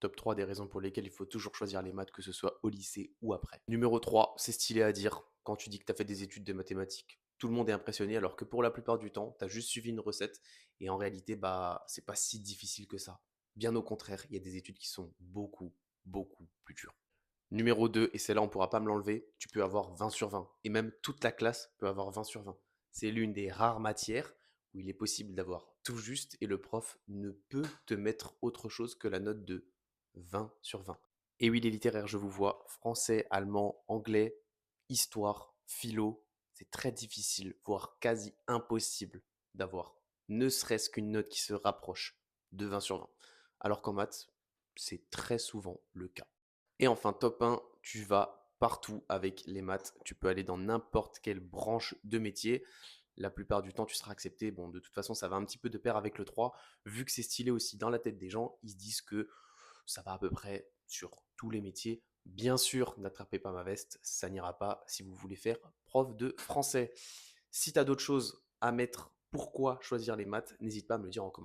Top 3 des raisons pour lesquelles il faut toujours choisir les maths, que ce soit au lycée ou après. Numéro 3, c'est stylé à dire quand tu dis que tu as fait des études de mathématiques. Tout le monde est impressionné alors que pour la plupart du temps, tu as juste suivi une recette et en réalité, bah, c'est pas si difficile que ça. Bien au contraire, il y a des études qui sont beaucoup, beaucoup plus dures. Numéro 2, et celle-là on pourra pas me l'enlever, tu peux avoir 20 sur 20. Et même toute la classe peut avoir 20 sur 20. C'est l'une des rares matières où il est possible d'avoir tout juste et le prof ne peut te mettre autre chose que la note de 20 sur 20. Et oui, les littéraires, je vous vois, français, allemand, anglais, histoire, philo, c'est très difficile, voire quasi impossible d'avoir ne serait-ce qu'une note qui se rapproche de 20 sur 20. Alors qu'en maths, c'est très souvent le cas. Et enfin, top 1, tu vas partout avec les maths. Tu peux aller dans n'importe quelle branche de métier. La plupart du temps, tu seras accepté. Bon, de toute façon, ça va un petit peu de pair avec le 3. Vu que c'est stylé aussi dans la tête des gens, ils se disent que ça va à peu près sur tous les métiers. Bien sûr, n'attrapez pas ma veste, ça n'ira pas si vous voulez faire prof de français. Si tu as d'autres choses à mettre, pourquoi choisir les maths, n'hésite pas à me le dire en commentaire.